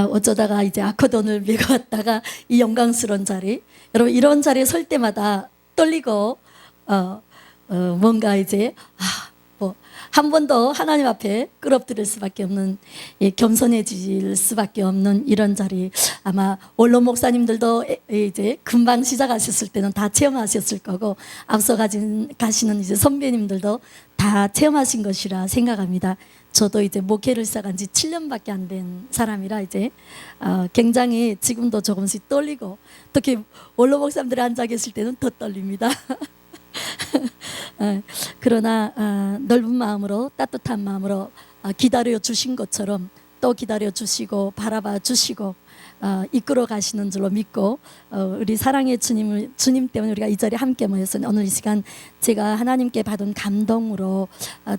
어쩌다가 이제 아코돈을 메고 왔다가 이 영광스러운 자리, 여러분 이런 자리에 설 때마다 떨리고 뭔가 이제 뭐 한 번 더 하나님 앞에 끌어들일 수밖에 없는, 겸손해질 수밖에 없는 이런 자리, 아마 원로 목사님들도 이제 금방 시작하셨을 때는 다 체험하셨을 거고, 앞서 가시는 이제 선배님들도 다 체험하신 것이라 생각합니다. 저도 이제 목회를 시작한 지 7년밖에 안 된 사람이라 이제 굉장히 지금도 조금씩 떨리고, 특히 원로 목사님들이 앉아 계실 때는 더 떨립니다. 그러나 넓은 마음으로, 따뜻한 마음으로 기다려 주신 것처럼 또 기다려 주시고 바라봐 주시고 이끌어 가시는 줄로 믿고, 우리 사랑의 주님 때문에 우리가 이 자리에 함께 모였으니 오늘 이 시간 제가 하나님께 받은 감동으로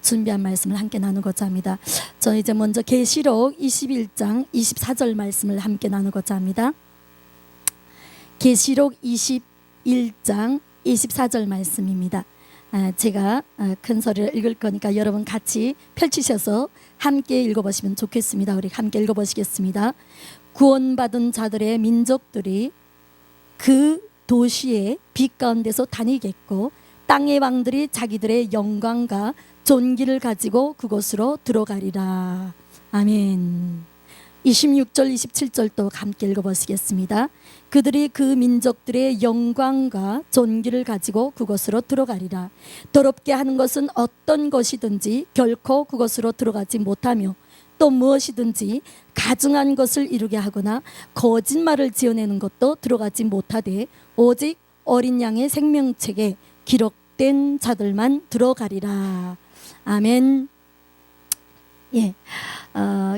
준비한 말씀을 함께 나누고자 합니다. 저 이제 먼저 계시록 21장 24절 말씀을 함께 나누고자 합니다. 계시록 21장 24절 말씀입니다. 제가 큰 소리를 읽을 거니까 여러분 같이 펼치셔서 함께 읽어보시면 좋겠습니다. 우리 함께 읽어보시겠습니다. 구원받은 자들의 민족들이 그 도시의 빛 가운데서 다니겠고, 땅의 왕들이 자기들의 영광과 존귀를 가지고 그곳으로 들어가리라. 아멘. 26절 27절도 함께 읽어보시겠습니다. 그들이 그 민족들의 영광과 존귀를 가지고 그곳으로 들어가리라. 더럽게 하는 것은 어떤 것이든지 결코 그곳으로 들어가지 못하며, 또 무엇이든지 가증한 것을 이루게 하거나 거짓말을 지어내는 것도 들어가지 못하되 오직 어린 양의 생명책에 기록된 자들만 들어가리라. 아멘.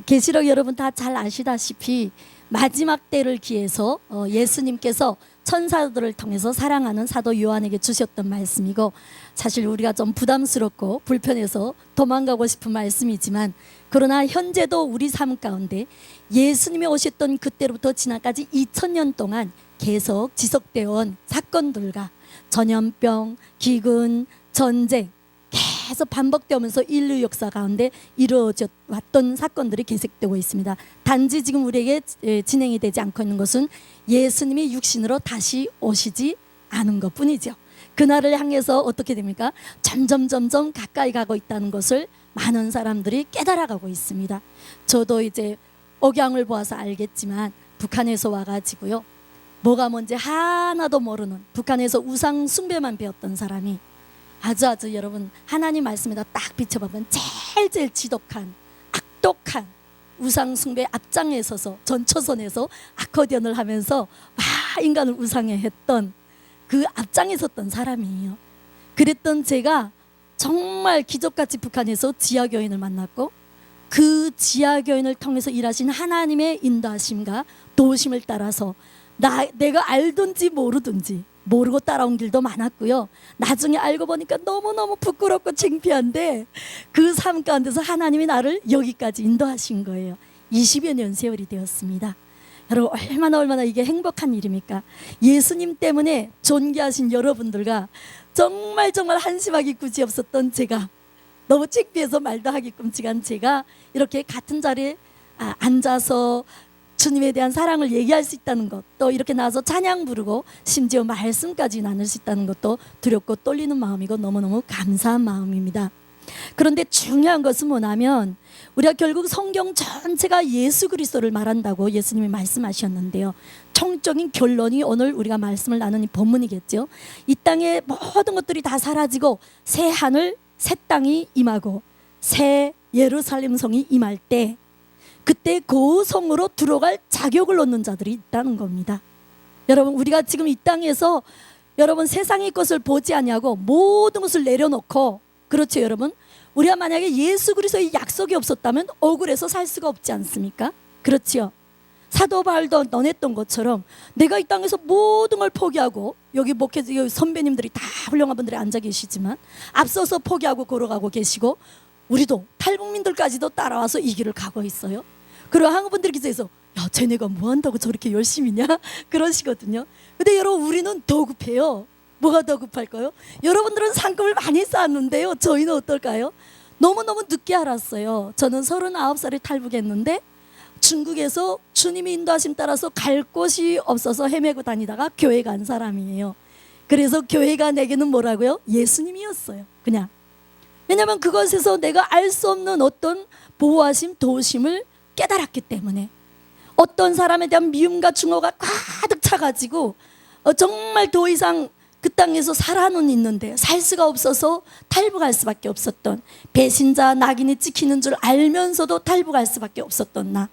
계시록 여러분 다 잘 아시다시피 마지막 때를 기해서 예수님께서 천사들을 통해서 사랑하는 사도 요한에게 주셨던 말씀이고, 사실 우리가 좀 부담스럽고 불편해서 도망가고 싶은 말씀이지만, 그러나 현재도 우리 삶 가운데 예수님이 오셨던 그때로부터 지금까지 2000년 동안 계속 지속되어 온 사건들과 전염병, 기근, 전쟁 계속 반복되면서 인류 역사 가운데 이루어져 왔던 사건들이 계속되고 있습니다. 단지 지금 우리에게 진행이 되지 않고 있는 것은 예수님이 육신으로 다시 오시지 않은 것뿐이죠. 그날을 향해서 어떻게 됩니까? 점점 가까이 가고 있다는 것을 많은 사람들이 깨달아가고 있습니다. 저도 이제 억양을 보아서 알겠지만 북한에서 와가지고요, 뭐가 뭔지 하나도 모르는, 북한에서 우상 숭배만 배웠던 사람이 아주 여러분 하나님 말씀에다 딱 비춰보면 제일 지독한 악독한 우상 숭배 앞장에 서서 전초선에서 아코디언을 하면서 막 인간을 우상해 했던 그 앞장에 섰던 사람이에요. 그랬던 제가 정말 기적같이 북한에서 지하교인을 만났고, 그 지하교인을 통해서 일하신 하나님의 인도하심과 도우심을 따라서 내가 알든지 모르든지 모르고 따라온 길도 많았고요. 나중에 알고 보니까 너무너무 부끄럽고 창피한데 그 삶 가운데서 하나님이 나를 여기까지 인도하신 거예요. 20여 년 세월이 되었습니다. 여러분 얼마나 이게 행복한 일입니까? 예수님 때문에 존귀하신 여러분들과 정말 한심하기 굳이없었던 제가, 너무 창피해서 말도 하기 끔찍한 제가 이렇게 같은 자리에 앉아서 주님에 대한 사랑을 얘기할 수 있다는 것, 또 이렇게 나와서 찬양 부르고 심지어 말씀까지 나눌 수 있다는 것도 두렵고 떨리는 마음이고 너무너무 감사한 마음입니다. 그런데 중요한 것은 뭐냐면, 우리가 결국 성경 전체가 예수 그리스도를 말한다고 예수님이 말씀하셨는데요, 총적인 결론이 오늘 우리가 말씀을 나누는 본문이겠죠. 이 땅의 모든 것들이 다 사라지고 새 하늘 새 땅이 임하고 새 예루살렘 성이 임할 때, 그때 그 성으로 들어갈 자격을 얻는 자들이 있다는 겁니다. 여러분 우리가 지금 이 땅에서 여러분 세상의 것을 보지 아니하고 모든 것을 내려놓고, 그렇죠 여러분, 우리가 만약에 예수 그리스도의 약속이 없었다면 억울해서 살 수가 없지 않습니까? 그렇죠. 사도 바울도 논했던 것처럼 내가 이 땅에서 모든 걸 포기하고, 여기 목회 선배님들이 다 훌륭한 분들이 앉아 계시지만 앞서서 포기하고 걸어가고 계시고, 우리도 탈북민들까지도 따라와서 이 길을 가고 있어요. 그리고 한국분들이 기도해서 야 쟤네가 뭐 한다고 저렇게 열심히냐 그러시거든요. 근데 여러분 우리는 더 급해요. 뭐가 더 급할까요? 여러분들은 상급을 많이 쌓았는데요, 저희는 어떨까요? 너무너무 늦게 알았어요. 저는 39살에 탈북했는데 중국에서 주님이 인도하심 따라서 갈 곳이 없어서 헤매고 다니다가 교회 간 사람이에요. 그래서 교회가 내게는 뭐라고요? 예수님이었어요. 그냥. 왜냐하면 그것에서 내가 알 수 없는 어떤 보호하심, 도우심을 깨달았기 때문에, 어떤 사람에 대한 미움과 증오가 가득 차가지고 정말 더 이상 그 땅에서 살아는 있는데 살 수가 없어서 탈북할 수밖에 없었던, 배신자 낙인이 찍히는 줄 알면서도 탈북할 수밖에 없었던 나,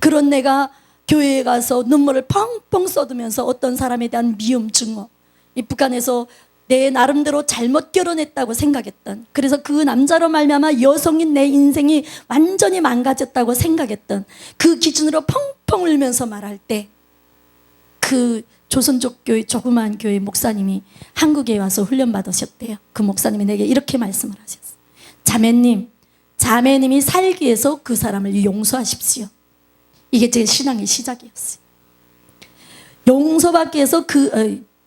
그런 내가 교회에 가서 눈물을 펑펑 쏟으면서 어떤 사람에 대한 미움, 증오, 이 북한에서 내 나름대로 잘못 결혼했다고 생각했던, 그래서 그 남자로 말미암아 여성인 내 인생이 완전히 망가졌다고 생각했던 그 기준으로 펑펑 울면서 말할 때, 그 조선족 교회 조그마한 교회 목사님이 한국에 와서 훈련 받으셨대요. 그 목사님이 내게 이렇게 말씀을 하셨어요. 자매님이 살기 위해서 그 사람을 용서하십시오. 이게 제 신앙의 시작이었어요. 용서받기 위해서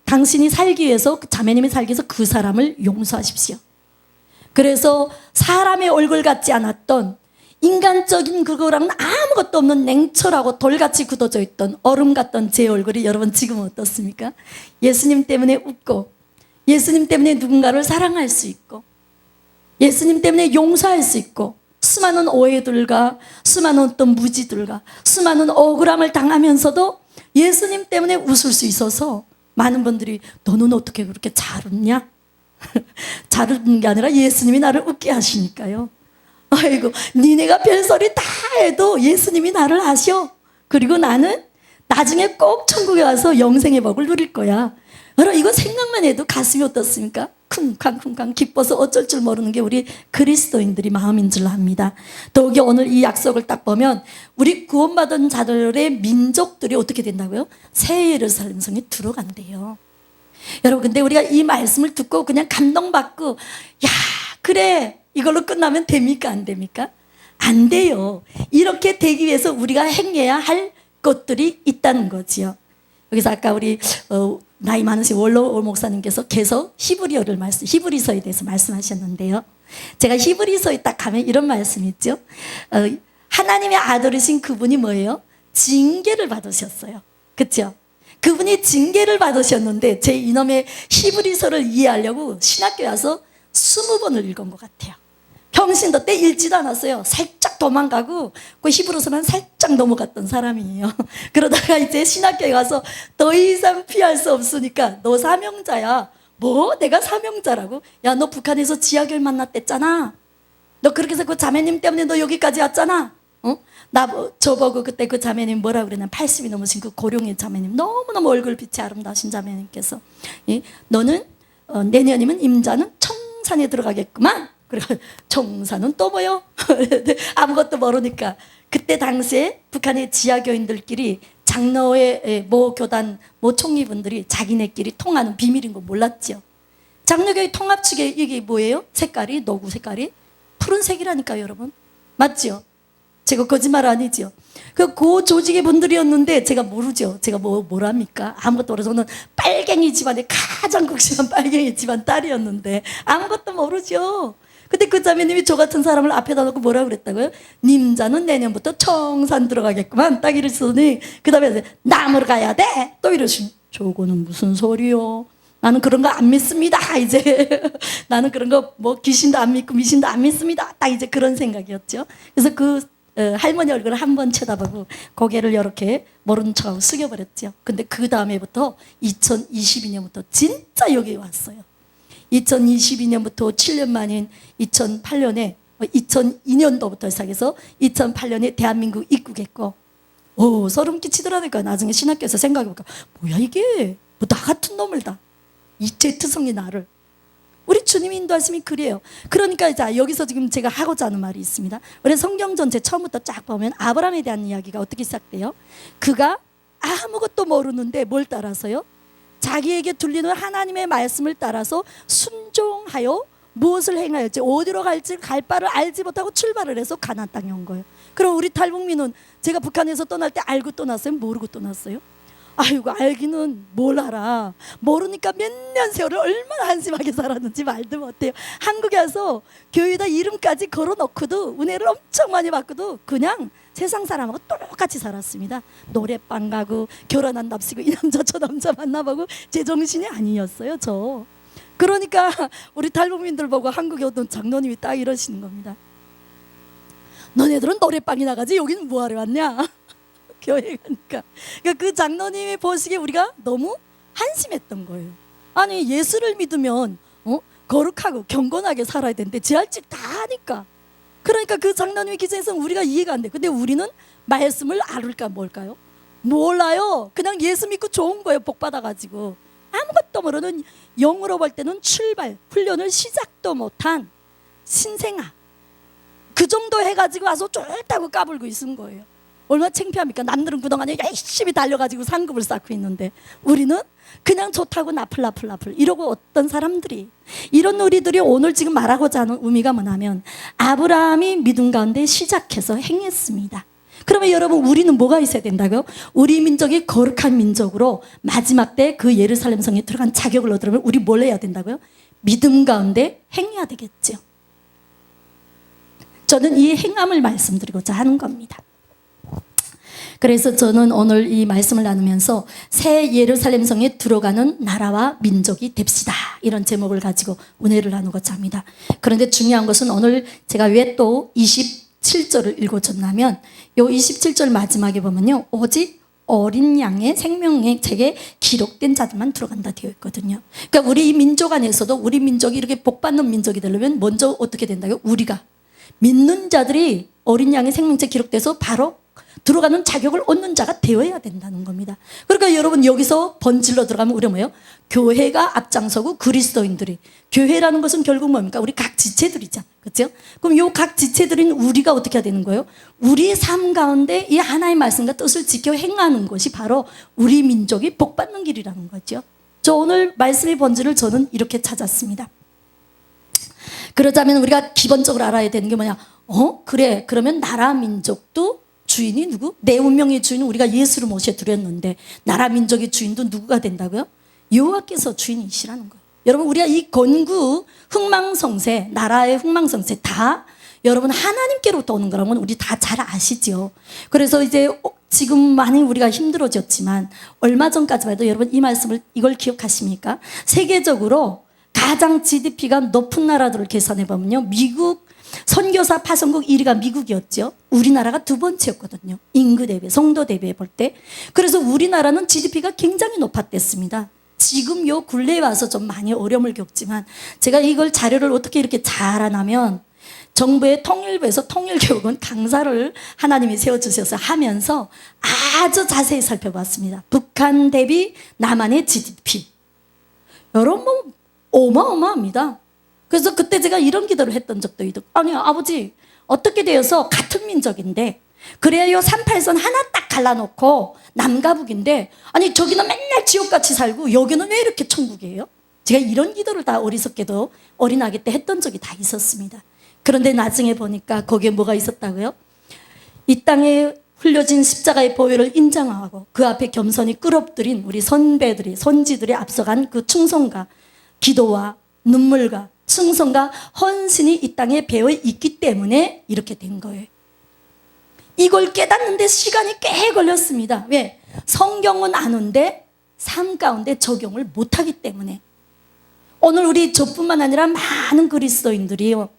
당신이 살기 위해서, 자매님이 살기 위해서 그 사람을 용서하십시오. 그래서 사람의 얼굴 같지 않았던, 인간적인 그거랑은 아무것도 없는 냉철하고 돌같이 굳어져 있던 얼음 같던 제 얼굴이 여러분 지금 어떻습니까? 예수님 때문에 웃고, 예수님 때문에 누군가를 사랑할 수 있고, 예수님 때문에 용서할 수 있고, 수많은 오해들과 수많은 어떤 무지들과 수많은 억울함을 당하면서도 예수님 때문에 웃을 수 있어서 많은 분들이 너는 어떻게 그렇게 잘 웃냐? 잘 웃는 게 아니라 예수님이 나를 웃게 하시니까요. 아이고, 니네가 별소리 다 해도 예수님이 나를 아셔. 그리고 나는 나중에 꼭 천국에 와서 영생의 복을 누릴 거야. 여러분, 이거 생각만 해도 가슴이 어떻습니까? 쿵쾅쿵쾅 기뻐서 어쩔 줄 모르는 게 우리 그리스도인들이 마음인 줄 압니다. 더욱이 오늘 이 약속을 딱 보면 우리 구원받은 자들의 민족들이 어떻게 된다고요? 새 예루살렘 성에 들어간대요. 여러분, 근데 우리가 이 말씀을 듣고 그냥 감동받고, 야, 그래, 이걸로 끝나면 됩니까? 안 됩니까? 안 돼요. 이렇게 되기 위해서 우리가 행해야 할 것들이 있다는 거지요. 여기서 아까 우리 나이 많으신 원로 목사님께서 계속 히브리서에 대해서 말씀하셨는데요. 제가 히브리서에 딱 가면 이런 말씀이 있죠. 하나님의 아들이신 그분이 뭐예요? 징계를 받으셨어요. 그렇죠? 그분이 징계를 받으셨는데 제 이놈의 히브리서를 이해하려고 신학교에 와서 20번을 읽은 것 같아요. 평신도 때 읽지도 않았어요. 살짝 도망가고 그 히브리서만 살짝 넘어갔던 사람이에요. 그러다가 이제 신학교에 가서 더 이상 피할 수 없으니까 너 사명자야. 뭐? 내가 사명자라고? 야, 너 북한에서 지하교를 만났댔잖아. 너 그렇게 해서 그 자매님 때문에 너 여기까지 왔잖아. 저보고 그때 그 자매님 뭐라 그랬나? 80이 넘으신 그 고령의 자매님, 너무너무 얼굴빛이 아름다우신 자매님께서, 너는 내년이면 임자는 청산에 들어가겠구만. 그리고 청산은 또 뭐요? 아무것도 모르니까. 그때 당시에 북한의 지하교인들끼리 장로회 모 교단 모 총리분들이 자기네끼리 통하는 비밀인 거 몰랐죠. 장로교회 통합 측에 이게 뭐예요? 색깔이, 노구 색깔이 푸른색이라니까요, 여러분. 맞죠? 제가 거짓말 아니죠. 그 조직의 분들이었는데 제가 모르죠. 제가 뭐랍니까? 아무것도 모르죠. 저는 빨갱이 집안의 가장 극심한 빨갱이 집안 딸이었는데 아무것도 모르죠. 근데 그 자매님이 저 같은 사람을 앞에다 놓고 뭐라고 그랬다고요? 님자는 내년부터 청산 들어가겠구만. 딱 이랬으니 그 다음에 남으로 가야 돼. 또 이러시니 저거는 무슨 소리요? 나는 그런 거 안 믿습니다. 이제 나는 그런 거 뭐 귀신도 안 믿고 미신도 안 믿습니다. 딱 이제 그런 생각이었죠. 그래서 그 할머니 얼굴을 한 번 쳐다보고 고개를 이렇게 모른 척하고 숙여버렸죠. 근데 그 다음에부터 2022년부터 진짜 여기 왔어요. 2022년부터 7년 만인 2008년에 2002년도부터 시작해서 2008년에 대한민국 입국했고, 소름 끼치더라니까. 나중에 신학교에서 생각해보니까 뭐야 이게, 뭐 나 같은 놈을 다, 이 제트성이 나를. 우리 주님이 인도하심이 그래요. 그러니까 자, 여기서 지금 제가 하고자 하는 말이 있습니다. 우리 성경 전체 처음부터 쫙 보면 아브라함에 대한 이야기가 어떻게 시작돼요? 그가 아무것도 모르는데 뭘 따라서요? 자기에게 들리는 하나님의 말씀을 따라서 순종하여 무엇을 행하였지, 어디로 갈지 갈 바를 알지 못하고 출발을 해서 가나안 땅에 온 거예요. 그럼 우리 탈북민은 제가 북한에서 떠날 때 알고 떠났어요? 모르고 떠났어요? 아이고, 알기는 뭘 알아. 모르니까 몇 년 세월을 얼마나 한심하게 살았는지 말도 못해요. 한국에 와서 교회에다 이름까지 걸어놓고도 은혜를 엄청 많이 받고도 그냥 세상 사람하고 똑같이 살았습니다. 노래방 가고 결혼한답시고 이 남자 저 남자 만나보고 제정신이 아니었어요 저. 그러니까 우리 탈북민들 보고 한국에 어떤 장로님이 딱 이러시는 겁니다. 너네들은 노래방이나 가지 여기는 뭐하러 왔냐. 교회 가니까. 그러니까 그 장로님이 보시기에 우리가 너무 한심했던 거예요. 아니 예수를 믿으면 거룩하고 경건하게 살아야 되는데 제 할 짓 다 하니까. 그러니까 그 장로님의 기준에서 우리가 이해가 안 돼. 근데 우리는 말씀을 알을까 뭘까요? 몰라요. 그냥 예수 믿고 좋은 거예요. 복 받아가지고. 아무것도 모르는, 영으로 볼 때는 출발, 훈련을 시작도 못한 신생아. 그 정도 해가지고 와서 쫄다고 까불고 있은 거예요. 얼마나 창피합니까? 남들은 그동안에 열심히 달려가지고 상급을 쌓고 있는데 우리는 그냥 좋다고 나풀 이러고 어떤 사람들이, 이런 우리들이 오늘 지금 말하고자 하는 의미가 뭐냐면 아브라함이 믿음 가운데 시작해서 행했습니다. 그러면 여러분 우리는 뭐가 있어야 된다고요? 우리 민족이 거룩한 민족으로 마지막 때 그 예루살렘 성에 들어간 자격을 얻으려면 우리 뭘 해야 된다고요? 믿음 가운데 행해야 되겠죠. 저는 이 행함을 말씀드리고자 하는 겁니다. 그래서 저는 오늘 이 말씀을 나누면서 새 예루살렘 성에 들어가는 나라와 민족이 됩시다, 이런 제목을 가지고 은혜를 나누고자 합니다. 그런데 중요한 것은 오늘 제가 왜 또 27절을 읽어줬냐면 이 27절 마지막에 보면요, 오직 어린 양의 생명의 책에 기록된 자들만 들어간다 되어 있거든요. 그러니까 우리 이 민족 안에서도 우리 민족이 이렇게 복받는 민족이 되려면 먼저 어떻게 된다고요? 우리가 믿는 자들이 어린 양의 생명책 기록돼서 바로 들어가는 자격을 얻는 자가 되어야 된다는 겁니다. 그러니까 여러분 여기서 번질러 들어가면 우리 뭐예요? 교회가 앞장서고 그리스도인들이, 교회라는 것은 결국 뭡니까? 우리 각 지체들이잖아요. 그렇죠? 그럼 요 각 지체들인 우리가 어떻게 해야 되는 거예요? 우리의 삶 가운데 이 하나의 말씀과 뜻을 지켜 행하는 것이 바로 우리 민족이 복받는 길이라는 거죠. 저 오늘 말씀의 본질을 저는 이렇게 찾았습니다. 그러자면 우리가 기본적으로 알아야 되는 게 뭐냐? 그래, 그러면 나라 민족도 주인이 누구? 내 운명의 주인은 우리가 예수를 모셔드렸는데 나라 민족의 주인도 누구가 된다고요? 여호와께서 주인이시라는 거예요. 여러분 우리가 이 건국 흥망성쇠, 나라의 흥망성쇠 다 여러분 하나님께로부터 오는 거라는 건 우리 다 잘 아시죠. 그래서 이제 지금 많이 우리가 힘들어졌지만 얼마 전까지만 해도 여러분 이 말씀을, 이걸 기억하십니까? 세계적으로 가장 GDP가 높은 나라들을 계산해 보면요, 미국 선교사 파송국 1위가 미국이었죠. 우리나라가 두 번째였거든요. 인구 대비, 성도 대비해 볼 때. 그래서 우리나라는 GDP가 굉장히 높았댔습니다. 지금 요 근래에 와서 좀 많이 어려움을 겪지만 제가 이걸 자료를 어떻게 이렇게 잘하냐면 정부의 통일부에서 통일교육원 강사를 하나님이 세워주셔서 하면서 아주 자세히 살펴봤습니다. 북한 대비 남한의 GDP. 여러분 뭐 어마어마합니다. 그래서 그때 제가 이런 기도를 했던 적도 있고, 아니 아버지 어떻게 되어서 같은 민족인데 그래요 38선 하나 딱 갈라놓고 남과 북인데 아니 저기는 맨날 지옥같이 살고 여기는 왜 이렇게 천국이에요? 제가 이런 기도를 다 어리석게도 어린아기 때 했던 적이 다 있었습니다. 그런데 나중에 보니까 거기에 뭐가 있었다고요? 이 땅에 흘려진 십자가의 보혈을 인정하고 그 앞에 겸손히 끌어들인 우리 선배들이, 선지들이 앞서간 그 충성과 기도와 눈물과 충성과 헌신이 이 땅에 배어 있기 때문에 이렇게 된 거예요. 이걸 깨닫는데 시간이 꽤 걸렸습니다. 왜? 성경은 아는데 삶 가운데 적용을 못하기 때문에. 오늘 우리 저뿐만 아니라 많은 그리스도인들이요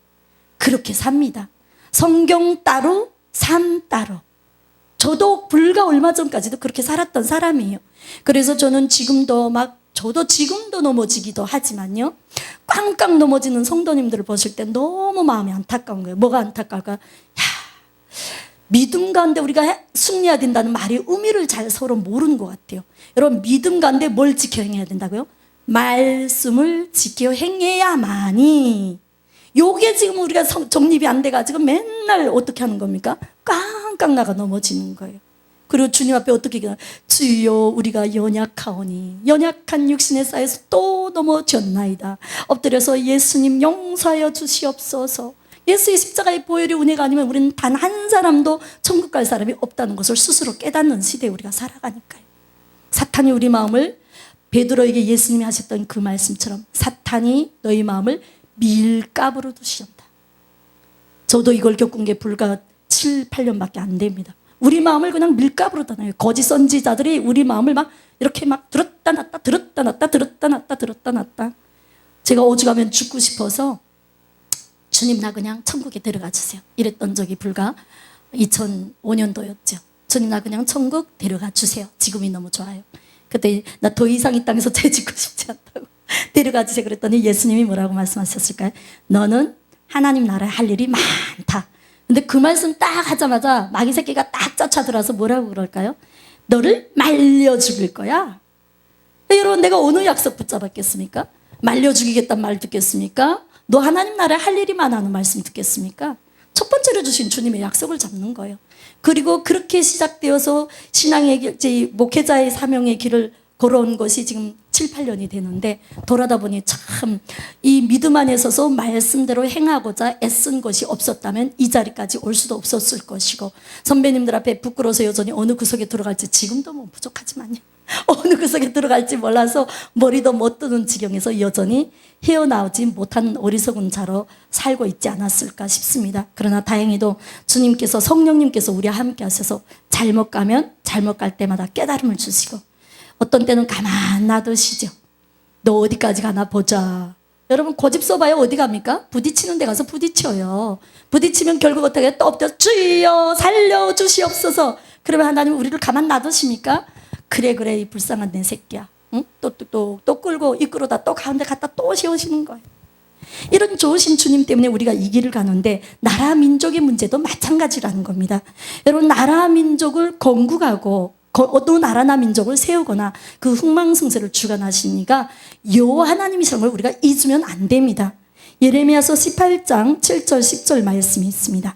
그렇게 삽니다. 성경 따로 삶 따로. 저도 불과 얼마 전까지도 그렇게 살았던 사람이에요. 그래서 저는 지금도 저도 지금도 넘어지기도 하지만요, 꽝꽝 넘어지는 성도님들을 보실 때 너무 마음이 안타까운 거예요. 뭐가 안타까울까? 믿음 가운데 우리가 승리해야 된다는 말의 의미를 잘 서로 모르는 것 같아요. 여러분 믿음 가운데 뭘 지켜 행해야 된다고요? 말씀을 지켜 행해야만이. 요게 지금 우리가 정립이 안 돼가지고 맨날 어떻게 하는 겁니까? 꽝꽝 나가 넘어지는 거예요. 그리고 주님 앞에 어떻게 기도해요? 주여 우리가 연약하오니 연약한 육신에 쌓여서 또 넘어졌나이다. 엎드려서 예수님 용서하여 주시옵소서. 예수의 십자가의 보혈의 은혜가 아니면 우리는 단 한 사람도 천국 갈 사람이 없다는 것을 스스로 깨닫는 시대에 우리가 살아가니까요. 사탄이 우리 마음을, 베드로에게 예수님이 하셨던 그 말씀처럼 사탄이 너희 마음을 밀가부로 두시온다. 저도 이걸 겪은 게 불과 7, 8년밖에 안 됩니다. 우리 마음을 그냥 밀가부로 다녀요. 거짓 선지자들이 우리 마음을 막 이렇게 막 들었다 놨다 들었다 놨다 들었다 놨다 들었다 놨다. 제가 오죽하면 죽고 싶어서 주님 나 그냥 천국에 데려가 주세요. 이랬던 적이 불과 2005년도였죠. 주님 나 그냥 천국 데려가 주세요. 지금이 너무 좋아요. 그때 나 더 이상 이 땅에서 죄 짓고 싶지 않다고 데려가 주세요 그랬더니 예수님이 뭐라고 말씀하셨을까요? 너는 하나님 나라에 할 일이 많다. 근데 그 말씀 딱 하자마자 마귀 새끼가 딱 쫓아들어서 뭐라고 그럴까요? 너를 말려 죽일 거야. 여러분 내가 어느 약속 붙잡았겠습니까? 말려 죽이겠다는 말 듣겠습니까? 너 하나님 나라에 할 일이 많다는 말씀 듣겠습니까? 첫 번째로 주신 주님의 약속을 잡는 거예요. 그리고 그렇게 시작되어서 신앙의 목회자의 사명의 길을 걸어온 것이 지금 7, 8년이 되는데 돌아다 보니 참 이 믿음 안에 서서 말씀대로 행하고자 애쓴 것이 없었다면 이 자리까지 올 수도 없었을 것이고 선배님들 앞에 부끄러워서 여전히 어느 구석에 들어갈지 지금도 뭐 부족하지만요. 어느 구석에 들어갈지 몰라서 머리도 못 드는 지경에서 여전히 헤어나오지 못한 어리석은 자로 살고 있지 않았을까 싶습니다. 그러나 다행히도 주님께서 성령님께서 우리와 함께 하셔서 잘못 가면 잘못 갈 때마다 깨달음을 주시고 어떤 때는 가만 놔두시죠. 너 어디까지 가나 보자. 여러분 고집 써봐요. 어디 갑니까? 부딪히는 데 가서 부딪혀요. 부딪히면 결국 어떻게 해요? 또 엎드려 주여 살려주시옵소서. 그러면 하나님 우리를 가만 놔두십니까? 그래 이 불쌍한 내 새끼야. 응? 또 끌고 이끌어다 또 가운데 갖다 또 세우시는 거예요. 이런 좋으신 주님 때문에 우리가 이 길을 가는데 나라 민족의 문제도 마찬가지라는 겁니다. 여러분 나라 민족을 건국하고 어떤 나라나 민족을 세우거나 그 흥망성쇠를 주관하시니까 여호와 하나님이시라는 걸 우리가 잊으면 안 됩니다. 예레미야서 18장 7절 10절 말씀이 있습니다.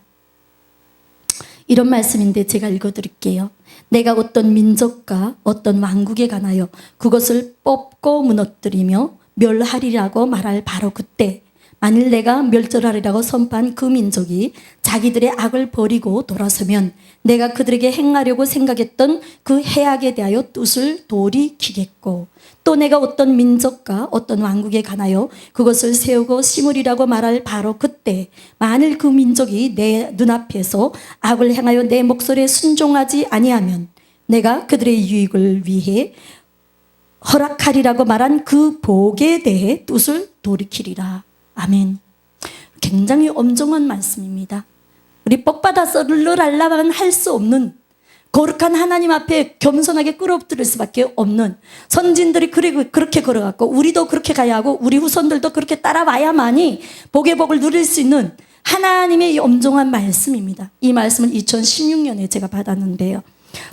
이런 말씀인데 제가 읽어드릴게요. 내가 어떤 민족과 어떤 왕국에 관하여 그것을 뽑고 무너뜨리며 멸하리라고 말할 바로 그때 만일 내가 멸절하리라고 선포한 그 민족이 자기들의 악을 버리고 돌아서면 내가 그들에게 행하려고 생각했던 그 해악에 대하여 뜻을 돌이키겠고 또 내가 어떤 민족과 어떤 왕국에 관하여 그것을 세우고 심으리라고 말할 바로 그때 만일 그 민족이 내 눈앞에서 악을 행하여 내 목소리에 순종하지 아니하면 내가 그들의 유익을 위해 허락하리라고 말한 그 복에 대해 뜻을 돌이키리라. 아멘. 굉장히 엄중한 말씀입니다. 우리 복받아서 르르랄라만 할 수 없는 거룩한 하나님 앞에 겸손하게 끌어엎드릴 수밖에 없는 선진들이 그렇게 걸어갔고 우리도 그렇게 가야 하고 우리 후손들도 그렇게 따라와야만이 복의 복을 누릴 수 있는 하나님의 이 엄중한 말씀입니다. 이 말씀은 2016년에 제가 받았는데요.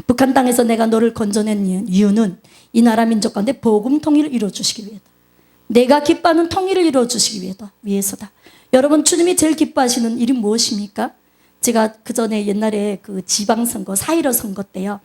북한 땅에서 내가 너를 건져낸 이유는 이 나라 민족 가운데 복음 통일을 이루어주시기 위해다. 내가 기뻐하는 통일을 이루어주시기 위해서다. 여러분 주님이 제일 기뻐하시는 일이 무엇입니까? 제가 그 전에 옛날에 그 지방선거 4.15 선거 때요.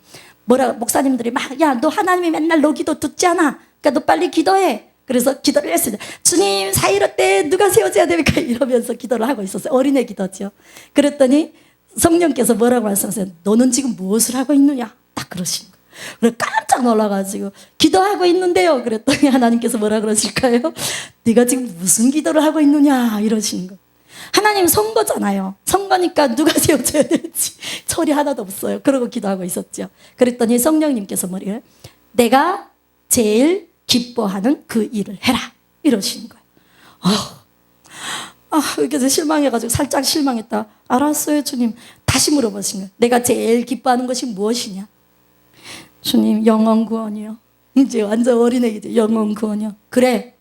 목사님들이 막 야 너 하나님이 맨날 너 기도 듣지 않아. 그러니까 너 빨리 기도해. 그래서 기도를 했어요. 주님 4.15 때 누가 세워져야 됩니까? 이러면서 기도를 하고 있었어요. 어린애 기도죠. 그랬더니 성령께서 뭐라고 말씀하세요? 너는 지금 무엇을 하고 있느냐? 딱 그러시는 거예요. 그래서 깜짝 놀라가지고 기도하고 있는데요. 그랬더니 하나님께서 뭐라 그러실까요? 네가 지금 무슨 기도를 하고 있느냐 이러시는 거예요. 하나님 선거잖아요. 선거니까 누가 세워져야 될지 철이 하나도 없어요. 그러고 기도하고 있었죠. 그랬더니 성령님께서 뭐래요? 내가 제일 기뻐하는 그 일을 해라 이러시는 거예요. 이렇게 실망해가지고 살짝 실망했다. 알았어요 주님. 다시 물어보신 거예요. 내가 제일 기뻐하는 것이 무엇이냐? 주님 영혼 구원이요. 이제 완전 어린애기죠. 영혼 구원이요. 그래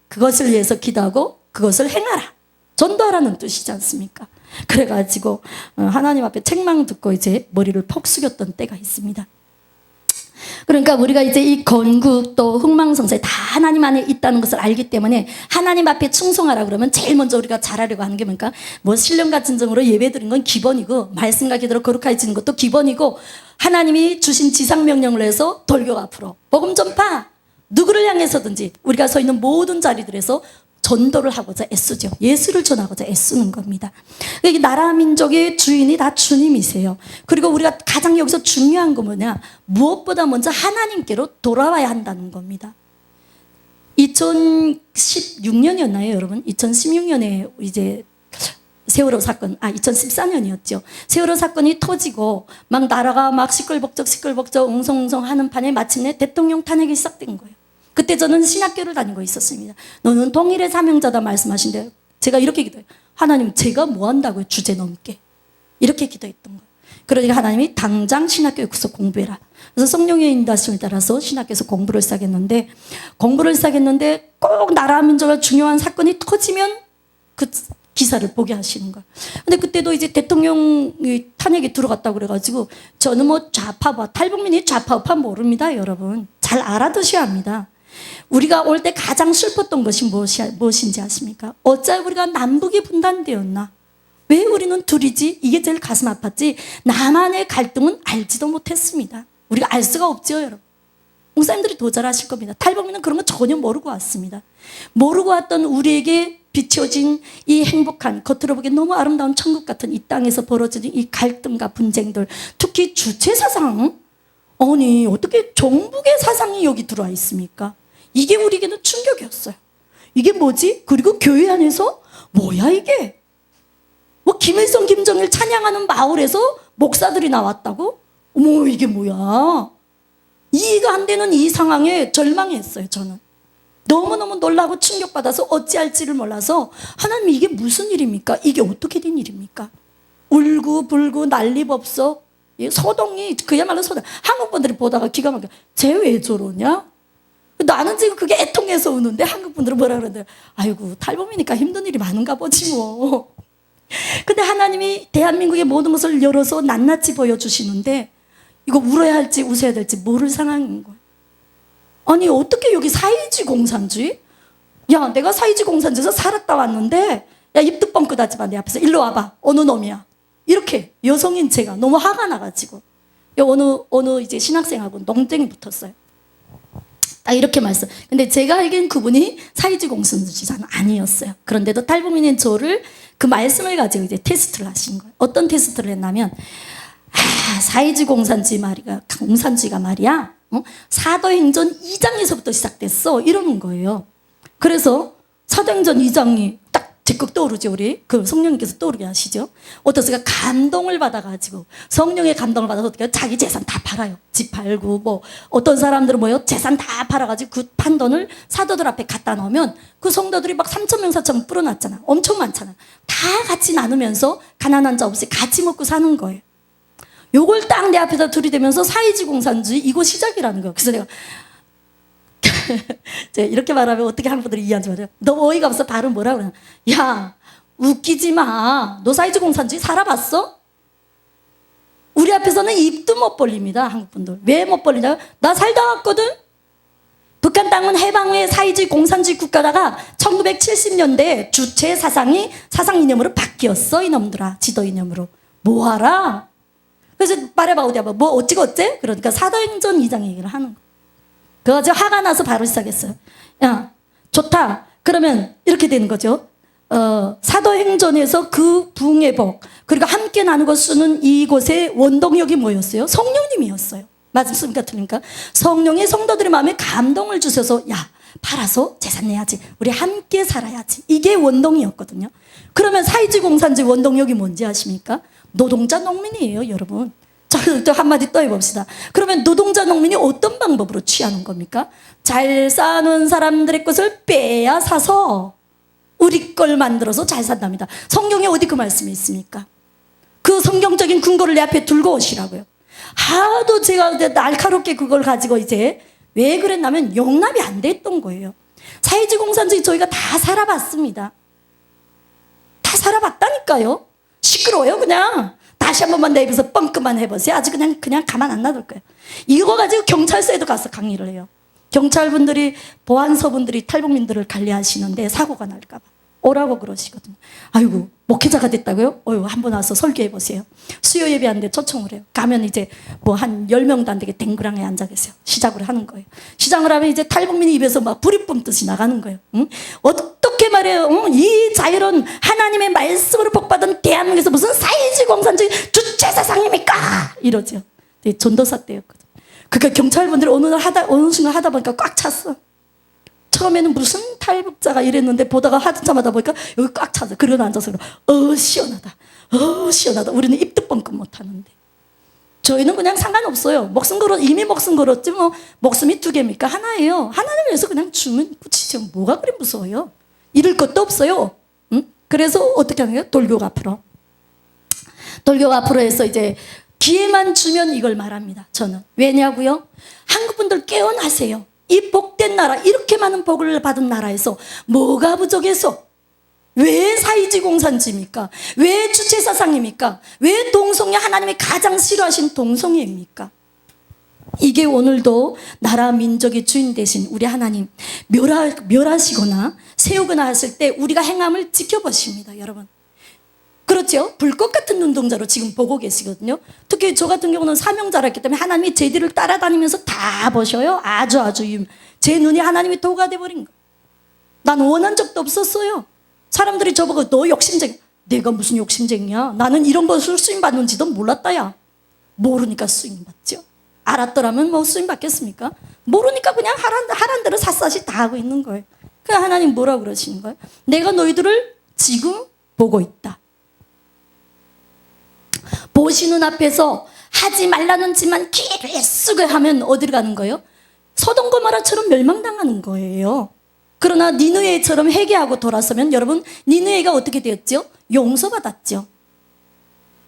그것을 위해서 기도하고 그것을 행하라. 전도하라는 뜻이지 않습니까? 그래가지고 하나님 앞에 책망 듣고 이제 머리를 폭 숙였던 때가 있습니다. 그러니까 우리가 이제 이 건국 또 흥망성쇠 다 하나님 안에 있다는 것을 알기 때문에 하나님 앞에 충성하라 그러면 제일 먼저 우리가 잘하려고 하는 게 뭔가 뭐 신령과 진정으로 예배드리는 건 기본이고 말씀과 기도로 거룩해지는 것도 기본이고 하나님이 주신 지상명령을 해서 돌격 앞으로 복음 전파 누구를 향해서든지 우리가 서 있는 모든 자리들에서 전도를 하고자 애쓰죠. 예수를 전하고자 애쓰는 겁니다. 이 나라 민족의 주인이 다 주님이세요. 그리고 우리가 가장 여기서 중요한 거 뭐냐? 무엇보다 먼저 하나님께로 돌아와야 한다는 겁니다. 2016년이었나요, 여러분? 2016년에 이제 세월호 사건, 2014년이었죠. 세월호 사건이 터지고 막 나라가 막 시끌벅적 웅성웅성 하는 판에 마침내 대통령 탄핵이 시작된 거예요. 그때 저는 신학교를 다니고 있었습니다. 너는 동일의 사명자다 말씀하신데 제가 이렇게 기도해요. 하나님, 제가 뭐 한다고요? 주제 넘게. 이렇게 기도했던 거예요. 그러니까 하나님이 당장 신학교에 가서 공부해라. 그래서 성령의 인도하심을 따라서 신학교에서 공부를 시작했는데 꼭 나라 민족의 중요한 사건이 터지면 그 기사를 보게 하시는 거예요. 근데 그때도 이제 대통령 탄핵이 들어갔다고 그래가지고 저는 뭐 좌파와 탈북민이 좌파우파 모릅니다, 여러분. 잘 알아두셔야 합니다. 우리가 올 때 가장 슬펐던 것이 무엇인지 아십니까? 어찌 우리가 남북이 분단되었나? 왜 우리는 둘이지? 이게 제일 가슴 아팠지. 나만의 갈등은 알지도 못했습니다. 우리가 알 수가 없죠, 여러분. 목사님들이 더 잘 아실 겁니다. 탈북민은 그런 거 전혀 모르고 왔습니다. 모르고 왔던 우리에게 비춰진 이 행복한, 겉으로 보기엔 너무 아름다운 천국 같은 이 땅에서 벌어지는 이 갈등과 분쟁들, 특히 주체 사상, 아니 어떻게 정북의 사상이 여기 들어와 있습니까? 이게 우리에게는 충격이었어요. 이게 뭐지? 그리고 교회 안에서 뭐야 이게? 뭐 김일성, 김정일 찬양하는 마을에서 목사들이 나왔다고? 어머, 이게 뭐야? 이해가 안 되는 이 상황에 절망했어요, 저는. 너무너무 놀라고 충격받아서 어찌할지를 몰라서 하나님, 이게 무슨 일입니까? 이게 어떻게 된 일입니까? 울고불고 난리법석. 서동이 그야말로 서동. 한국 분들이 보다가 기가 막혀. 쟤 왜 저러냐? 나는 지금 그게 애통해서 우는데 한국 분들은 뭐라 그러는데, 아이고 탈북이니까 힘든 일이 많은가 보지 뭐. 근데 하나님이 대한민국의 모든 것을 열어서 낱낱이 보여주시는데 이거 울어야 할지 웃어야 될지 모를 상황인 거예요. 아니 어떻게 여기 사이지 공산주의? 야, 내가 사이지 공산주의에서 살았다 왔는데 야, 입도 뻥끗하지 마. 내 앞에서 일로 와봐. 어느 놈이야? 이렇게 여성인 제가 너무 화가 나가지고 어느 이제 신학생하고 농땡이 붙었어요. 딱 이렇게 말씀. 근데 제가 알기엔 그분이 사이지 공산주의자는 아니었어요. 그런데도 탈북민인 저를 그 말씀을 가지고 이제 테스트를 하신 거예요. 어떤 테스트를 했냐면, 사이지 공산주의가 말이야, 사도행전 2장에서부터 시작됐어. 이러는 거예요. 그래서 사도행전 2장이 딱 즉각 떠오르죠, 우리. 그 성령님께서 떠오르게 하시죠. 어떻습니까? 감동을 받아가지고, 성령의 감동을 받아서 어떻게 해요? 자기 재산 다 팔아요. 집 팔고, 뭐, 어떤 사람들은 뭐요? 재산 다 팔아가지고 그 판 돈을 사도들 앞에 갖다 놓으면 그 성도들이 막 3,000명, 4,000명 불어났잖아. 엄청 많잖아. 다 같이 나누면서 가난한 자 없이 같이 먹고 사는 거예요. 요걸 딱 내 앞에다 들이대면서 사이지 공산주의, 이거 시작이라는 거예요. 그래서 내가 이렇게 말하면 어떻게 하는 분들이 이해하지 마세요. 너 어이가 없어. 발음 뭐라 그러냐. 야, 웃기지 마. 너 사이지 공산주의 살아봤어? 우리 앞에서는 입도 못 벌립니다, 한국 분들. 왜 못 벌리냐? 나 살다 왔거든. 북한 땅은 해방 후에 사이지 공산주의 국가다가 1970년대 주체 사상이 사상 이념으로 바뀌었어, 이놈들아. 지도 이념으로. 뭐하라? 그래서 말해봐, 어디 봐봐. 뭐 어찌고 어째? 그러니까 사도행전 2장 얘기를 하는 거야. 그래서 화가 나서 바로 시작했어요. 야, 좋다. 그러면 이렇게 되는 거죠. 사도행전에서 그 부흥의 복, 그리고 함께 나누고 쓰는 이곳의 원동력이 뭐였어요? 성령님이었어요. 맞습니까? 틀립니까? 성령이 성도들의 마음에 감동을 주셔서, 야, 팔아서 재산 내야지. 우리 함께 살아야지. 이게 원동이었거든요. 그러면 사이지 공산주의 원동력이 뭔지 아십니까? 노동자 농민이에요, 여러분. 저 한마디 또 해봅시다. 그러면 노동자 농민이 어떤 방법으로 취하는 겁니까? 잘 사는 사람들의 것을 빼앗아서 우리 걸 만들어서 잘 산답니다. 성경에 어디 그 말씀이 있습니까? 그 성경적인 근거를 내 앞에 들고 오시라고요. 하도 제가 날카롭게 그걸 가지고 이제 왜 그랬냐면 용납이 안 됐던 거예요. 사회주의 공산주의 저희가 다 살아봤습니다. 다 살아봤다니까요. 시끄러워요, 그냥. 다시 한 번만 내 입에서 뻥끗만 해보세요. 아주 그냥 가만 안 놔둘 거예요. 이거 가지고 경찰서에도 가서 강의를 해요. 경찰분들이, 보안서분들이 탈북민들을 관리하시는데 사고가 날까 봐 오라고 그러시거든요. 아이고, 목회자가 됐다고요? 어휴, 한번 와서 설교해보세요. 수요 예배하는데 초청을 해요. 가면 이제 뭐 한 10명도 안 되게 댕그랑에 앉아 계세요. 시작을 하는 거예요. 시작을 하면 이제 탈북민이 입에서 막 불이 뿜듯이 나가는 거예요. 응? 어떻게 말해요? 응? 이 자유로운 하나님의 말씀으로 복받은 대한민국에서 무슨 사이지 공산주의 주체 사상입니까? 이러죠. 전도사 때였거든. 그러니까 경찰분들이 어느 순간 하다 보니까 꽉 찼어. 처음에는 무슨 탈북자가 이랬는데 보다가 하자마자 보니까 여기 꽉 차서 그러고 앉아서 시원하다. 시원하다. 우리는 입도 뻥끗 못하는데 저희는 그냥 상관없어요. 목숨 걸어 이미 목숨 걸었지 뭐 목숨이 두 개입니까? 하나예요. 하나를 위해서 그냥 주면 붙이죠. 뭐가 그리 무서워요? 잃을 것도 없어요. 응? 그래서 어떻게 하는 거예요? 돌격 앞으로. 돌격 앞으로 해서 이제 기회만 주면 이걸 말합니다. 저는 왜냐고요? 한국 분들 깨어나세요. 이 복된 나라, 이렇게 많은 복을 받은 나라에서 뭐가 부족해서? 왜 사이지 공산지입니까? 왜 주체사상입니까? 왜 동성애, 하나님이 가장 싫어하신 동성애입니까? 이게 오늘도 나라 민족의 주인 되신 우리 하나님 멸하시거나 세우거나 하실 때 우리가 행함을 지켜보십니다. 여러분, 그렇죠? 불꽃 같은 눈동자로 지금 보고 계시거든요. 특히 저 같은 경우는 사명자였기 때문에 하나님이 제 뒤를 따라다니면서 다 보셔요. 아주 제 눈이 하나님이 도가 돼버린 거예요. 난 원한 적도 없었어요. 사람들이 저보고 너 욕심쟁이. 내가 무슨 욕심쟁이야? 나는 이런 것을 쓰임받는지도 몰랐다 야. 모르니까 쓰임받죠. 알았더라면 뭐 쓰임받겠습니까? 모르니까 그냥 하란 대로 샅샅이 다 하고 있는 거예요. 그 하나님 뭐라고 그러시는 거예요? 내가 너희들을 지금 보고 있다. 보시는 앞에서 하지 말라는 짓만 길게 쓰게 하면 어디로 가는 거예요? 소돔 고모라처럼 멸망당하는 거예요. 그러나 니느웨처럼 회개하고 돌아서면 여러분 니느웨가 어떻게 되었죠? 용서받았죠.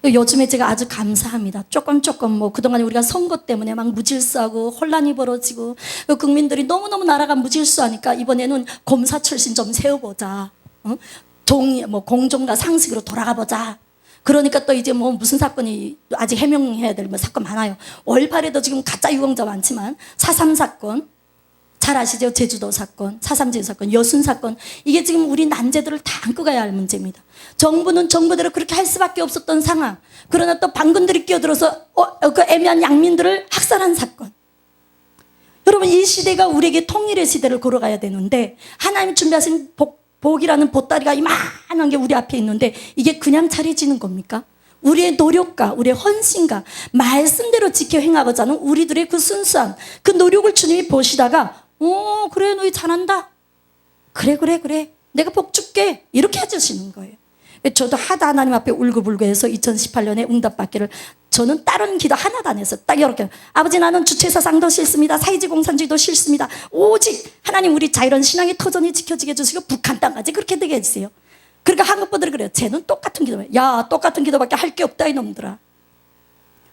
요즘에 제가 아주 감사합니다. 조금 뭐 그동안 우리가 선거 때문에 막 무질서하고 혼란이 벌어지고 국민들이 너무너무 나라가 무질서하니까 이번에는 검사 출신 좀 세워보자. 공정과 상식으로 돌아가보자. 그러니까 또 이제 뭐 무슨 사건이 아직 해명해야 될 뭐 사건 많아요. 5.18에도 지금 가짜 유공자 많지만 4.3 사건 잘 아시죠? 제주도 사건, 4.3 제주 사건, 여순 사건, 이게 지금 우리 난제들을 다 안고 가야 할 문제입니다. 정부는 정부대로 그렇게 할 수밖에 없었던 상황. 그러나 또 반군들이 끼어들어서 그 애매한 양민들을 학살한 사건. 여러분, 이 시대가 우리에게 통일의 시대를 걸어가야 되는데 하나님 준비하신 복이라는 보따리가 이만한 게 우리 앞에 있는데 이게 그냥 차려지는 겁니까? 우리의 노력과 우리의 헌신과 말씀대로 지켜 행하고자 하는 우리들의 그 순수한 그 노력을 주님이 보시다가 그래 너희 잘한다. 그래 내가 복 줄게. 이렇게 해주시는 거예요. 저도 하다 하나님 앞에 울고불고 해서 2018년에 응답받기를 저는 다른 기도 하나도 안 했어요. 딱 이렇게 아버지 나는 주체사상도 싫습니다. 사이지 공산주의도 싫습니다. 오직 하나님 우리 자유로운 신앙의 터전이 지켜지게 해주시고 북한 땅까지 그렇게 되게 해주세요. 그러니까 한국 분들이 그래요. 쟤는 똑같은 기도만 야 똑같은 기도밖에 할 게 없다 이놈들아.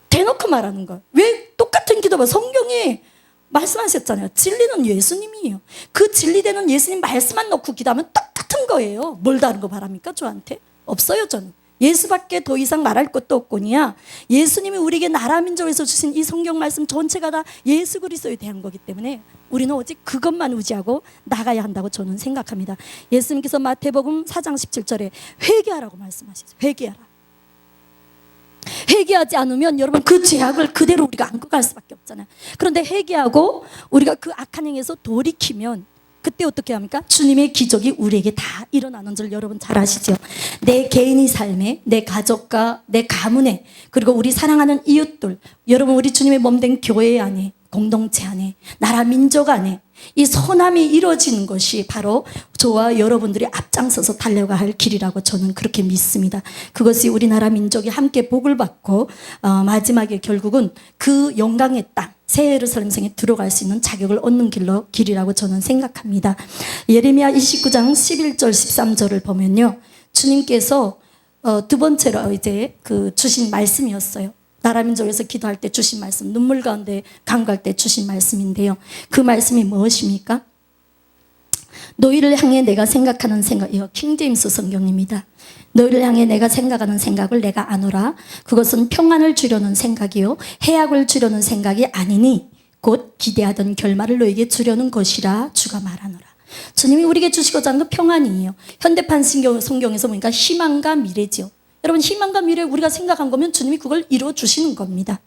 대놓고 말하는 거예요. 왜 똑같은 기도만 성경이 말씀하셨잖아요. 진리는 예수님이에요. 그 진리되는 예수님 말씀만 놓고 기도하면 똑같은 거예요. 뭘 다른 거 바랍니까 저한테? 없어요. 저는 예수밖에 더 이상 말할 것도 없거니와 예수님이 우리에게 나라 민족에서 주신 이 성경 말씀 전체가 다 예수 그리스도에 대한 거기 때문에 우리는 오직 그것만 의지하고 나가야 한다고 저는 생각합니다. 예수님께서 마태복음 4장 17절에 회개하라고 말씀하시죠. 회개하지 않으면 여러분 그 죄악을 그대로 우리가 안고 갈 수밖에 없잖아요. 그런데 회개하고 우리가 그 악한 행에서 돌이키면 그때 어떻게 합니까? 주님의 기적이 우리에게 다 일어나는 줄 여러분 잘 아시죠? 내 개인의 삶에, 내 가족과 내 가문에, 그리고 우리 사랑하는 이웃들, 여러분 우리 주님의 몸된 교회 안에, 공동체 안에, 나라 민족 안에 이 선함이 이루어지는 것이 바로 저와 여러분들이 앞장서서 달려가야 할 길이라고 저는 그렇게 믿습니다. 그것이 우리나라 민족이 함께 복을 받고 마지막에 결국은 그 영광의 땅 새 예루살렘 성에 들어갈 수 있는 자격을 얻는 길이라고 저는 생각합니다. 예레미야 29장 11절 13절을 보면요, 주님께서 두 번째로 이제 그 주신 말씀이었어요. 나라 민족에서 기도할 때 주신 말씀, 눈물 가운데 간구할 때 주신 말씀인데요. 그 말씀이 무엇입니까? 너희를 향해 내가 생각하는 생각, 이거 킹제임스 성경입니다. 너희를 향해 내가 생각하는 생각을 내가 아노라. 그것은 평안을 주려는 생각이요 해악을 주려는 생각이 아니니 곧 기대하던 결말을 너에게 주려는 것이라 주가 말하노라. 주님이 우리에게 주시고자 하는 건 평안이에요. 현대판 성경에서 보니까 희망과 미래죠. 여러분 희망과 미래 우리가 생각한 거면 주님이 그걸 이루어 주시는 겁니다.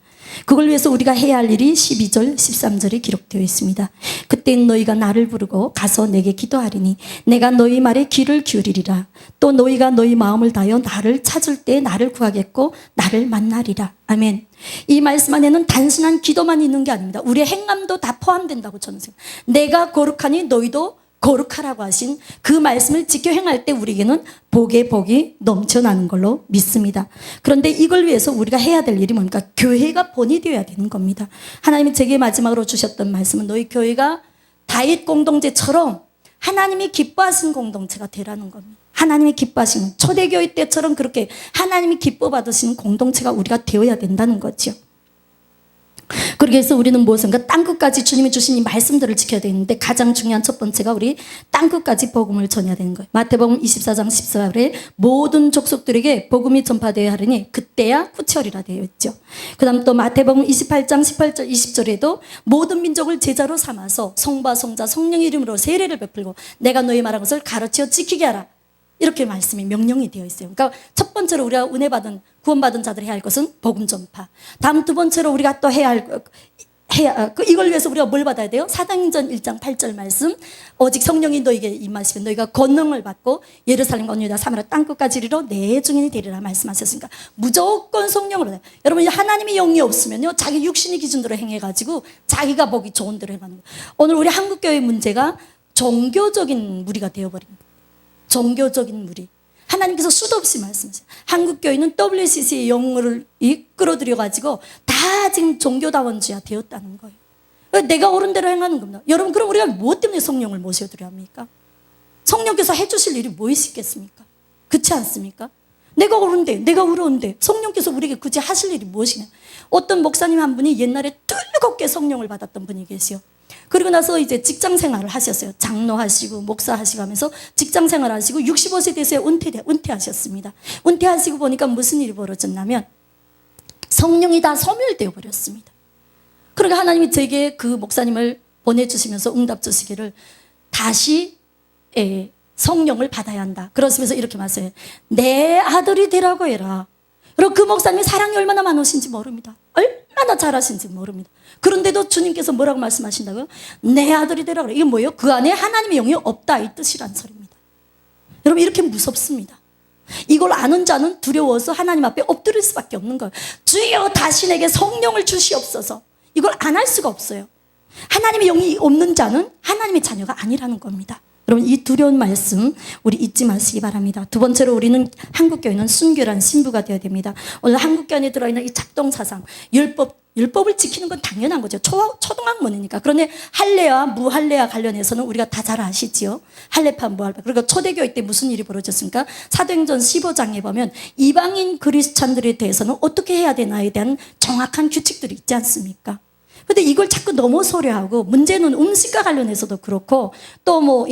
그걸 위해서 우리가 해야 할 일이 12절 13절에 기록되어 있습니다. 그때는 너희가 나를 부르고 가서 내게 기도하리니 내가 너희 말에 귀를 기울이리라. 또 너희가 너희 마음을 다하여 나를 찾을 때 나를 구하겠고 나를 만나리라. 아멘. 이 말씀 안에는 단순한 기도만 있는 게 아닙니다. 우리의 행함도 다 포함된다고 저는 생각합니다. 내가 거룩하니 너희도 거룩하라고 하신 그 말씀을 지켜 행할 때 우리에게는 복의 복이 넘쳐나는 걸로 믿습니다. 그런데 이걸 위해서 우리가 해야 될 일이 뭡니까? 교회가 본이 되어야 되는 겁니다. 하나님이 제게 마지막으로 주셨던 말씀은 너희 교회가 다윗 공동체처럼 하나님이 기뻐하신 공동체가 되라는 겁니다. 하나님이 기뻐하시는 초대교회 때처럼 그렇게 하나님이 기뻐 받으시는 공동체가 우리가 되어야 된다는 거죠. 그래서 우리는 무엇인가 땅끝까지 주님이 주신 이 말씀들을 지켜야 되는데 가장 중요한 첫 번째가 우리 땅끝까지 복음을 전해야 되는 거예요. 마태복음 24장 14절에 모든 족속들에게 복음이 전파되어야 하리니 그때야 후철이라 되어 있죠. 그 다음 또 마태복음 28장 18절 20절에도 모든 민족을 제자로 삼아서 성부와 성자 성령의 이름으로 세례를 베풀고 내가 너희 말한 것을 가르쳐 지키게 하라. 이렇게 말씀이 명령이 되어 있어요. 그러니까 첫 번째로 우리가 은혜 받은 구원받은 자들이 해야 할 것은 복음 전파. 다음 두 번째로 우리가 또 해야 할 이걸 위해서 우리가 뭘 받아야 돼요? 사도행전 1장 8절 말씀 오직 성령이 너에게 임하시면 너희가 권능을 받고 예루살렘과 온 유다 사마리아 땅끝까지 이르러 내 증인이 되리라 말씀하셨으니까 무조건 성령으로 돼요. 여러분 하나님의 영이 없으면요 자기 육신의 기준대로 행해가지고 자기가 보기 좋은 대로 해가는 거예요. 오늘 우리 한국교회의 문제가 종교적인 무리가 되어버립니다. 종교적인 무리. 하나님께서 수도 없이 말씀하세요. 한국교회는 WCC의 영을 끌어들여가지고 다 지금 종교다원주의가 되었다는 거예요. 내가 옳은 대로 행하는 겁니다. 여러분 그럼 우리가 무엇 때문에 성령을 모셔드려야 합니까? 성령께서 해주실 일이 무엇이 있겠습니까? 그렇지 않습니까? 내가 옳은데 내가 의로운데 성령께서 우리에게 굳이 하실 일이 무엇이냐. 어떤 목사님 한 분이 옛날에 뜨겁게 성령을 받았던 분이 계세요. 그리고 나서 이제 직장 생활을 하셨어요. 장로하시고 목사하시고 하면서 직장 생활하시고 65세 돼서 은퇴하셨습니다. 은퇴하시고 보니까 무슨 일이 벌어졌냐면 성령이 다 소멸되어 버렸습니다. 그러니까 하나님이 제게 그 목사님을 보내주시면서 응답 주시기를 다시 성령을 받아야 한다. 그러시면서 이렇게 말씀해요. 내 아들이 되라고 해라. 그리고 그 목사님이 사랑이 얼마나 많으신지 모릅니다. 얼마나 잘하신지 모릅니다. 그런데도 주님께서 뭐라고 말씀하신다고요? 내 아들이 되라고 그래요. 이게 뭐예요? 그 안에 하나님의 영이 없다 이 뜻이란 소리입니다. 여러분 이렇게 무섭습니다. 이걸 아는 자는 두려워서 하나님 앞에 엎드릴 수밖에 없는 거예요. 주여 다시 내게 성령을 주시옵소서. 이걸 안 할 수가 없어요. 하나님의 영이 없는 자는 하나님의 자녀가 아니라는 겁니다. 여러분 이 두려운 말씀 우리 잊지 마시기 바랍니다. 두 번째로 우리는 한국교회는 순결한 신부가 되어야 됩니다. 오늘 한국교회 안에 들어있는 이 작동사상 율법을 지키는 건 당연한 거죠. 초등학문이니까. 그런데 할례와 무할례와 관련해서는 우리가 다 잘 아시지요. 할례파 무할례파. 그리고 초대교회 때 무슨 일이 벌어졌습니까? 사도행전 15장에 보면 이방인 그리스찬들에 대해서는 어떻게 해야 되나에 대한 정확한 규칙들이 있지 않습니까? 근데 이걸 자꾸 너무 소려하고 문제는 음식과 관련해서도 그렇고 또 뭐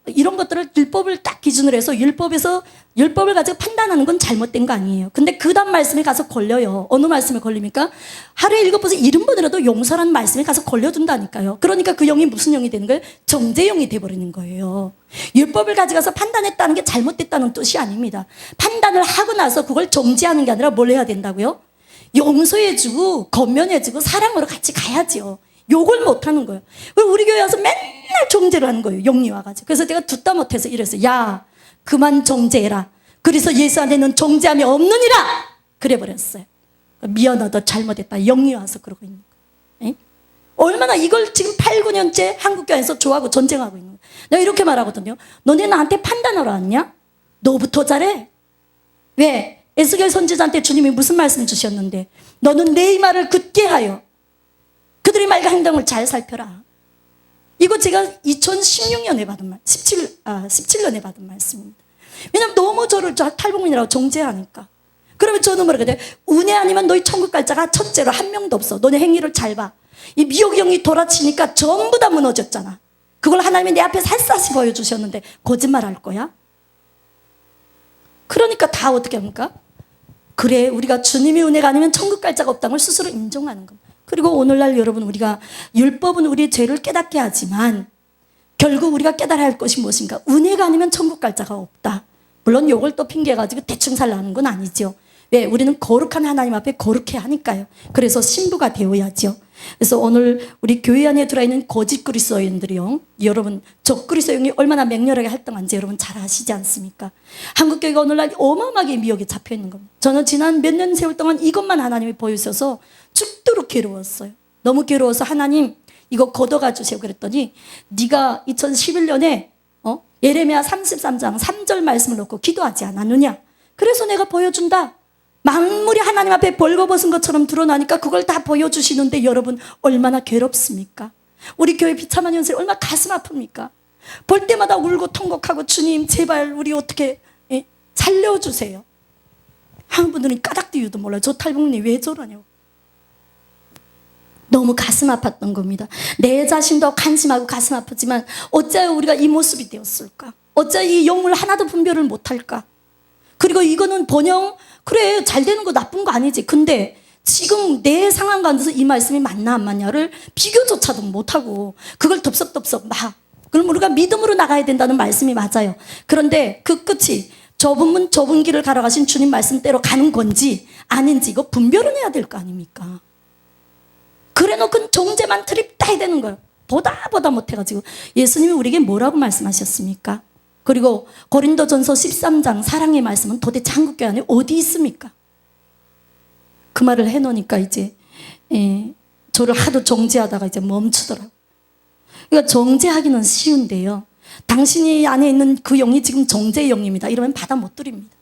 이런 것들을 율법을 딱 기준으로 해서 율법을 가지고 판단하는 건 잘못된 거 아니에요. 근데 그 다음 말씀에 가서 걸려요. 어느 말씀에 걸립니까? 하루에 7번에서 70번이라도 용서라는 말씀에 가서 걸려둔다니까요. 그러니까 그 영이 무슨 영이 되는 거예요? 정죄영이 돼버리는 거예요. 율법을 가져가서 판단했다는 게 잘못됐다는 뜻이 아닙니다. 판단을 하고 나서 그걸 정죄하는 게 아니라 뭘 해야 된다고요? 용서해주고 권면해주고 사랑으로 같이 가야죠. 욕을 못하는 거예요. 왜 우리 교회 와서 맨날 정죄를 하는 거예요. 영이 와가지고. 그래서 제가 듣다 못해서 이랬어요. 야 그만 정죄해라. 그래서 예수 안에는 정죄함이 없느니라. 그래버렸어요. 미안하다 잘못했다. 영이 와서 그러고 있는 거예요. 얼마나 이걸 지금 8, 9년째 한국교회에서 좋아하고 전쟁하고 있는 거예요. 내가 이렇게 말하거든요. 너네 나한테 판단하러 왔냐? 너부터 잘해. 왜? 에스겔 선지자한테 주님이 무슨 말씀 주셨는데 너는 내 말을 듣게 하여 그들의 말과 행동을 잘 살펴라. 이거 제가 2016년에 받은 말 17년에 받은 말씀입니다. 왜냐하면 너무 저를 탈북민이라고 정죄하니까. 그러면 저는 뭐라 그래요? 은혜 아니면 너희 천국 갈 자가 첫째로 한 명도 없어. 너네 행위를 잘 봐. 이 미혹 영이 돌아치니까 전부 다 무너졌잖아. 그걸 하나님이 내 앞에 살사시 보여주셨는데 거짓말 할 거야? 그러니까 다 어떻게 합니까? 그래 우리가 주님의 은혜가 아니면 천국 갈 자가 없다는 걸 스스로 인정하는 겁니다. 그리고 오늘날 여러분 우리가 율법은 우리의 죄를 깨닫게 하지만 결국 우리가 깨달아야 할 것이 무엇인가? 은혜가 아니면 천국 갈 자가 없다. 물론 요걸 또 핑계가지고 대충 살라는 건 아니죠. 왜? 우리는 거룩한 하나님 앞에 거룩해야 하니까요. 그래서 신부가 되어야죠. 그래서 오늘 우리 교회 안에 들어있는 거짓 그리스도인들이요. 여러분 적 그리스도인이 얼마나 맹렬하게 활동한지 여러분 잘 아시지 않습니까? 한국교회가 오늘날 어마어마하게 미혹에 잡혀있는 겁니다. 저는 지난 몇 년 세월 동안 이것만 하나님이 보여주셔서 죽도록 괴로웠어요. 너무 괴로워서 하나님 이거 걷어가 주세요 그랬더니 네가 2011년에 예레미야 33장 3절 말씀을 놓고 기도하지 않았느냐? 그래서 내가 보여준다. 만물이 하나님 앞에 벌거벗은 것처럼 드러나니까 그걸 다 보여주시는데 여러분 얼마나 괴롭습니까? 우리 교회 비참한 현실 얼마나 가슴 아픕니까? 볼 때마다 울고 통곡하고 주님 제발 우리 어떻게 살려주세요. 한 분들은 까닭도 이유도 몰라요. 저 탈북님 왜 저러냐고. 너무 가슴 아팠던 겁니다. 내 자신도 간심하고 가슴 아프지만 어째 우리가 이 모습이 되었을까? 어째 이 영을 하나도 분별을 못할까? 그리고 이거는 번영 그래 잘 되는 거 나쁜 거 아니지. 근데 지금 내 상황 가운데서 이 말씀이 맞나 안 맞냐를 비교조차도 못하고 그걸 덥석덥석 막 그럼 우리가 믿음으로 나가야 된다는 말씀이 맞아요. 그런데 그 끝이 좁은 문 좁은 길을 가러가신 주님 말씀대로 가는 건지 아닌지 이거 분별은 해야 될 거 아닙니까? 그래놓고 정죄만 트립다 해야 되는 거예요. 보다 못해가지고 예수님이 우리에게 뭐라고 말씀하셨습니까? 그리고 고린도전서 13장 사랑의 말씀은 도대체 한국교회 안에 어디 있습니까? 그 말을 해놓으니까 이제 저를 하도 정죄하다가 이제 멈추더라고요. 그러니까 정죄하기는 쉬운데요. 당신이 안에 있는 그 영이 지금 정죄의 영입니다. 이러면 받아 못 드립니다.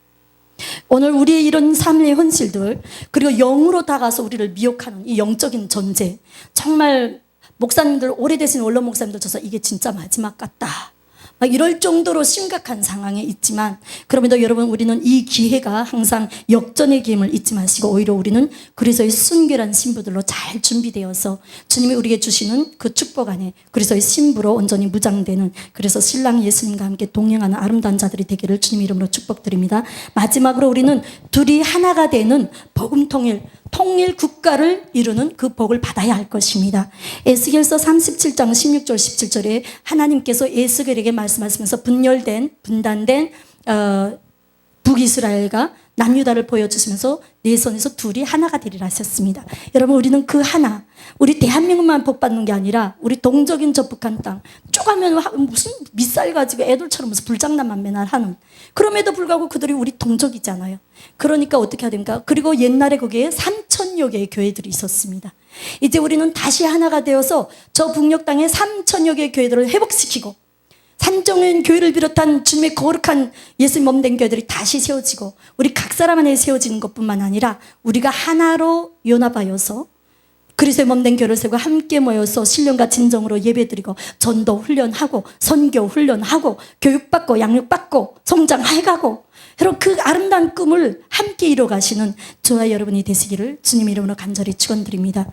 오늘 우리의 이런 삶의 현실들 그리고 영으로 다가서 우리를 미혹하는 이 영적인 전제 정말 목사님들 오래되신 원로 목사님들 쳐서 이게 진짜 마지막 같다 막 이럴 정도로 심각한 상황에 있지만 그럼에도 여러분 우리는 이 기회가 항상 역전의 기회를 잊지 마시고 오히려 우리는 그리스도의 순결한 신부들로 잘 준비되어서 주님이 우리에게 주시는 그 축복 안에 그리스도의 신부로 온전히 무장되는 그래서 신랑 예수님과 함께 동행하는 아름다운 자들이 되기를 주님 이름으로 축복드립니다. 마지막으로 우리는 둘이 하나가 되는 복음 통일 국가를 이루는 그 복을 받아야 할 것입니다. 에스겔서 37장 16절 17절에 하나님께서 에스겔에게 말씀하시면서 분단된 북이스라엘과 남유다를 보여주시면서 네 손에서 둘이 하나가 되리라 하셨습니다. 여러분 우리는 그 하나 우리 대한민국만 복받는 게 아니라 우리 동적인 저 북한 땅 쪼가면 무슨 밑살 가지고 애들처럼 무슨 불장난만 맨날 하는 그럼에도 불구하고 그들이 우리 동족이잖아요. 그러니까 어떻게 해야 됩니까? 그리고 옛날에 거기에 3,000여 개의 교회들이 있었습니다. 이제 우리는 다시 하나가 되어서 저 북녘 땅에 3,000여 개의 교회들을 회복시키고 산정인 교회를 비롯한 주님의 거룩한 예수님 몸된 교회들이 다시 세워지고 우리 각 사람 안에 세워지는 것뿐만 아니라 우리가 하나로 연합하여서 그리스도의 몸된 교회를 세우고 함께 모여서 신령과 진정으로 예배드리고 전도 훈련하고 선교 훈련하고 교육받고 양육받고 성장해가고 여러분 그 아름다운 꿈을 함께 이뤄가시는 저와 여러분이 되시기를 주님 이름으로 간절히 축원드립니다.